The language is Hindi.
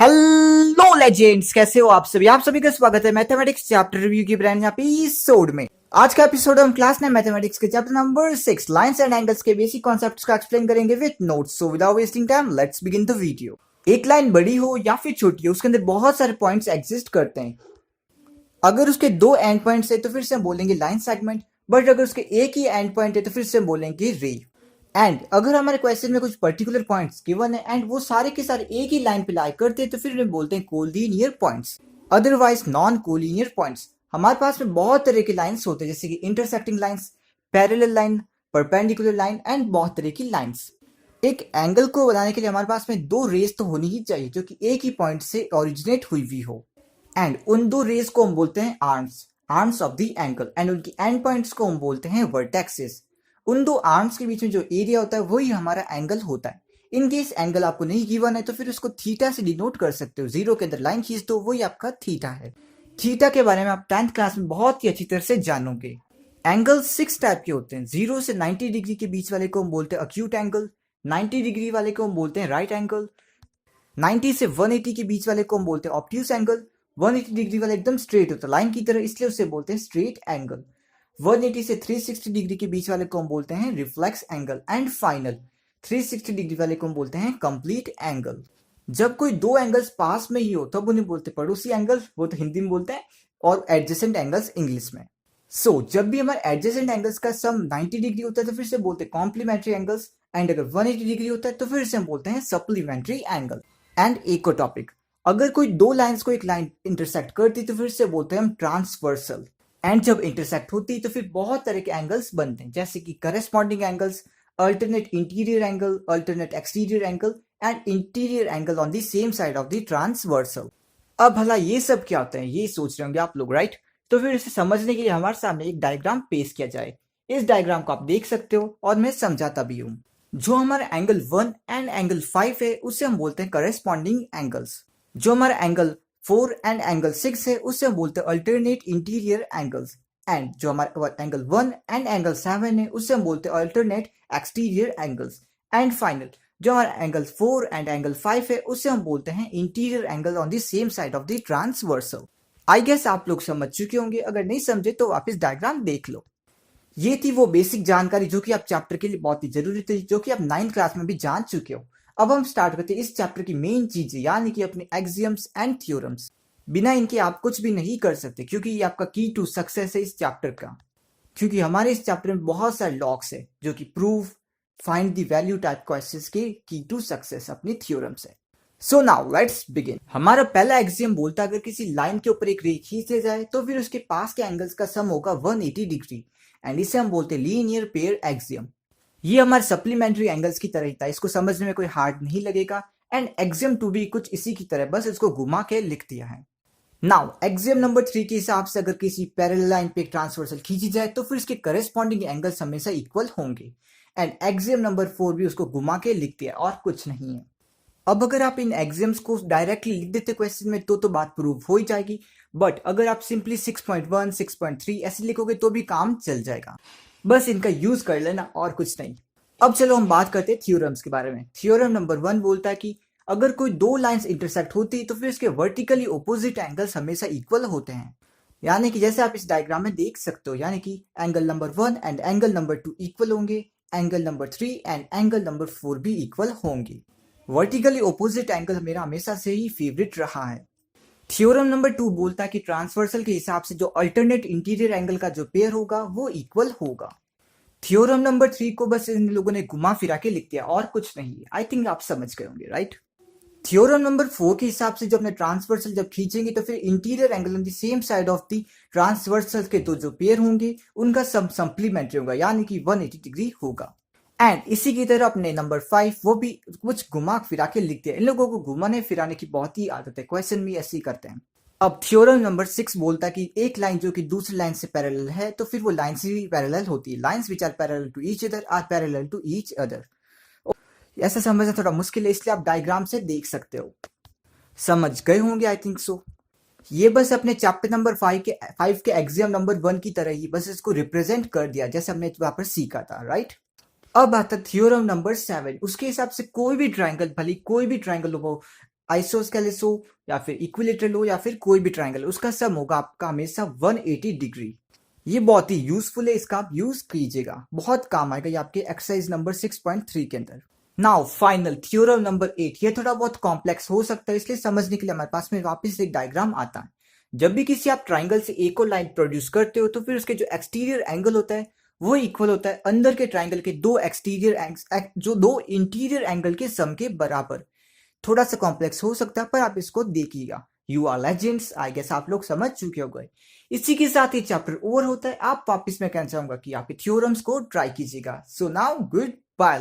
हेलो लेजेंड्स, कैसे हो आप सभी का स्वागत है मैथमेटिक्स चैप्टर रिव्यू की ब्रांड एपिसोड में। आज का एपिसोड हम क्लास 9 मैथमेटिक्स के chapter number 6 lines and angles के बेसिक कॉन्सेप्ट्स का एक्सप्लेन करेंगे with notes. So without wasting time let's begin the video. एक लाइन बड़ी हो या फिर छोटी हो, उसके अंदर बहुत सारे पॉइंट्स एग्जिस्ट करते हैं। अगर उसके दो एंड पॉइंट्स है तो फिर से हम बोलेंगे लाइन सेगमेंट, बट अगर उसके एक ही एंड पॉइंट है तो फिर से हम बोलेंगे रे। एंड अगर हमारे क्वेश्चन में कुछ पर्टिकुलर पॉइंट्स गिवन है एंड वो सारे के सारे एक ही लाइन पे लाई करते हैं तो फिर हम बोलते हैं collinear points, otherwise non collinear points. हमारे पास में बहुत तरह के लाइंस होते हैं, जैसे कि intersecting lines, parallel line, perpendicular line and बहुत तरह की लाइंस। एक एंगल को बनाने के लिए हमारे पास में दो रेस तो होनी ही चाहिए जो कि एक ही पॉइंट से ओरिजिनेट हुई हुई हो, एंड उन दो रेस को हम बोलते हैं arms of the angle, and उनकी एंड पॉइंट्स को हम बोलते हैं वर्टेक्सेस। उन दो आर्म्स के बीच में जो एरिया होता है वही हमारा एंगल होता है। इन केस एंगल आपको नहीं गिवन है तो फिर उसको थीटा से डिनोट कर सकते हो। जीरो के अंदर लाइन खींच दो, वही आपका थीटा है। थीटा के बारे में आप 10th क्लास में बहुत ही अच्छी तरह से जानोगे। एंगल 6 टाइप के होते हैं। 0 से 90 डिग्री के बीच वाले को हम बोलते हैं अक्यूट एंगल, 90 डिग्री वाले को हम बोलते हैं राइट एंगल, 90 से 180 के बीच वाले को हम बोलते हैं ऑब्ट्यूस एंगल, 180 डिग्री वाला एकदम स्ट्रेट होता है लाइन की तरह, इसलिए उसे बोलते हैं स्ट्रेट एंगल, 180 से 360 डिग्री के बीच वाले को हम बोलते हैं reflex angle, and final 360 degree वाले को हम बोलते हैं कंप्लीट एंगल। जब कोई दो एंगल्स पास में ही हो तब उन्हें बोलते हैं पड़ोसी एंगल, वो तो हिंदी में बोलते हैं, और एडजेसेंट एंगल्स इंग्लिश में। जब भी हमारे एडजेसेंट एंगल्स का सम 90 डिग्री होता है तो फिर से बोलते हैं कॉम्प्लीमेंट्री एंगल्स, एंड अगर 180 डिग्री होता है तो फिर से हम बोलते हैं सप्लीमेंट्री एंगल। एंड एक और टॉपिक, अगर कोई दो लाइंस को एक लाइन इंटरसेक्ट करती तो फिर से बोलते हैं हम ट्रांसवर्सल। एंड जब इंटरसेक्ट होती तो फिर बहुत तरह के एंगल्स बनते हैं, जैसे कि corresponding angles, alternate interior angle, alternate exterior angle and interior angle on the same side of the transversal. अब भला ये सब क्या होता है, ये सोच रहे होंगे आप लोग, राइट? तो फिर इसे समझने के लिए हमारे सामने एक डायग्राम पेश किया जाए। इस डायग्राम को आप देख सकते हो और मैं समझाता भी हूँ। जो हमारा एंगल 1 एंड एंगल 5 है उसे हम बोलते हैं करेस्पॉन्डिंग एंगल्स। जो हमारा एंगल 4 एंड एंगल 6 है उसे हम बोलते हैं अल्टरनेट इंटीरियर एंगल्स, एंड जो हमारा एंगल 1 एंड एंगल 7 है उसे हम बोलते हैं alternate exterior angles, and final जो हमारा एंगल 4 एंड एंगल 5 है उसे हम बोलते हैं interior angle on the same side of the transversal. I guess आप लोग समझ चुके होंगे, अगर नहीं समझे तो वापस डायग्राम देख लो। ये थी वो बेसिक जानकारी जो कि आप चैप्टर के लिए बहुत ही जरूरी थी, जो कि आप 9th क्लास में भी जान चुके हो। अब हम स्टार्ट करते हैं इस चैप्टर की मेन चीजें, यानी कि अपने एक्सियम्स एंड थ्योरम्स। बिना इनके आप कुछ भी नहीं कर सकते, क्योंकि ये आपका की टू सक्सेस है इस चैप्टर का। क्योंकि हमारे इस चैप्टर में बहुत सारे लॉग्स है जो कि prove, find the value type questions के की टू सक्सेस अपनी थ्योरम्स है। So now let's begin. हमारा पहला एक्सियम बोलता है अगर किसी लाइन के ऊपर एक रे खींचे जाए तो फिर उसके पास के एंगल्स का सम होगा 180 डिग्री, एंड इसे हम बोलते हैं लीनियर पेयर एक्सियम। ये हमारे सप्लीमेंट्री एंगल्स की तरह ही था, इसको समझने में कोई हार्ड नहीं लगेगा। एंड एक्सियम 2 भी कुछ इसी की तरह, बस इसको घुमा के लिख दिया है। नाउ एक्सियम नंबर 3 के हिसाब से अगर किसी पैरेलल लाइन पे एक ट्रांसवर्सल खींची जाए तो फिर इसके करेस्पॉन्डिंग एंगल्स हमेशा इक्वल होंगे, एंड एक्सियम नंबर 4 भी उसको घुमा के लिख दिया और कुछ नहीं है। अब अगर आप इन एक्सियम्स को डायरेक्टली लिख देते क्वेश्चन में तो बात प्रूव हो ही जाएगी, बट अगर आप सिंपली 6.1 6.3 ऐसे लिखोगे तो भी काम चल जाएगा। बस इनका यूज कर लेना और कुछ नहीं। अब चलो हम बात करते हैं थ्योरम्स के बारे में। थ्योरम नंबर 1 बोलता है कि अगर कोई दो लाइंस इंटरसेक्ट होती तो फिर इसके वर्टिकली ऑपोजिट एंगल्स हमेशा इक्वल होते हैं, यानी कि जैसे आप इस डायग्राम में देख सकते हो, यानी कि angle number 1 and angle number 2 equal होंगे, angle number 3 and angle number 4 भी इक्वल होंगे। वर्टिकली ऑपोजिट एंगल मेरा हमेशा से ही फेवरेट रहा है। थ्योरम नंबर 2 बोलता है कि ट्रांसवर्सल के हिसाब से जो अल्टरनेट इंटीरियर एंगल का जो पेयर होगा वो इक्वल होगा। थ्योरम नंबर 3 को बस इन लोगों ने घुमा फिरा के लिख दिया और कुछ नहीं। आई थिंक आप समझ गए होंगे, राइट? थ्योरम नंबर 4 के हिसाब से जो अपने ट्रांसवर्सल जब खींचेंगे तो फिर interior angle on the same side of the transversal के दो जो पेयर होंगे उनका सम सप्लीमेंट्री होगा, यानी कि 180 डिग्री होगा। एंड इसी की तरह अपने नंबर 5 वो भी कुछ घुमा फिरा के लिख दिया। इन लोगों को घुमाने फिराने की बहुत ही आदत है, क्वेश्चन भी ऐसे ही करते हैं। अब थ्योरम नंबर 6 बोलता है कि एक लाइन जो कि दूसरी लाइन से पैरेलल है तो फिर वो लाइन से भी पैरेलल होती है। Lines which are parallel to each other are parallel to each other. ऐसा समझना थोड़ा मुश्किल है, इसलिए आप डायग्राम से देख सकते हो। समझ गए होंगे आई थिंक सो। ये बस अपने चैप्टर नंबर 5 के एक्सियम नंबर 1 की तरह ही बस इसको रिप्रेजेंट कर दिया जैसे हमने वहां पर सीखा था, राइट? अब आता थ्योरम नंबर 7। उसके हिसाब से कोई भी ट्राइंगल, भले कोई भी ट्राइंगल हो, आइसोस्केलेस हो या फिर इक्विलेटरल हो या फिर कोई भी ट्राइंगल, उसका सम होगा आपका हमेशा 180 डिग्री। ये बहुत ही यूजफुल है, इसका आप यूज कीजिएगा, बहुत काम आएगा ये आपके एक्सरसाइज नंबर 6.3 के अंदर। नाउ फाइनल थ्योरम नंबर 8, ये थोड़ा बहुत कॉम्प्लेक्स हो सकता है, इसलिए समझने के लिए हमारे पास में वापस एक डायग्राम आता है। जब भी किसी आप ट्राइंगल से एक और लाइन प्रोड्यूस करते हो तो फिर उसके जो एक्सटीरियर एंगल होता है वो इक्वल होता है अंदर के ट्राइंगल के दो इंटीरियर एंगल के सम के बराबर। थोड़ा सा कॉम्प्लेक्स हो सकता है पर आप इसको देखिएगा। You are legends, I guess आप लोग समझ चुके हो गए। इसी के साथ ही चैप्टर ओवर होता है। आप वापस मैं कहना चाहूंगा कि आप थ्योरम्स को ट्राई कीजिएगा। So now good